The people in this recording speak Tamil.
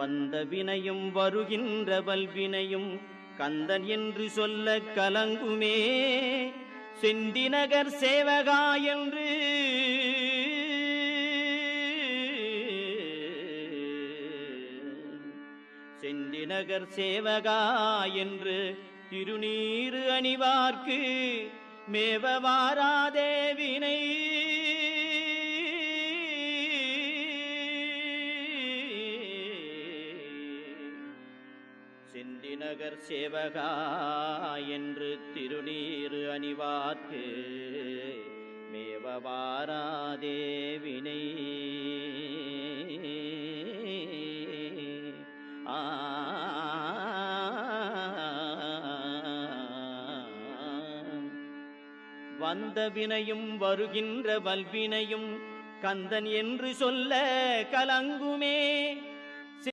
வந்த வினையும் வருகின்ற வல்வினையும் கந்தன் என்று சொல்ல கலங்குமே. செந்திநகர் சேவகா என்று செந்திநகர் சேவகா என்று திருநீறு அணிவார்க்கு மேவவாராதே வினை. செந்திநகர் சேவகா என்று திருநீறு அணிவார்க்கு மேவவாராதே வினை. வந்த வினையும் வருகின்ற வல்வினையும் கந்தன் என்று சொல்ல கலங்குமே.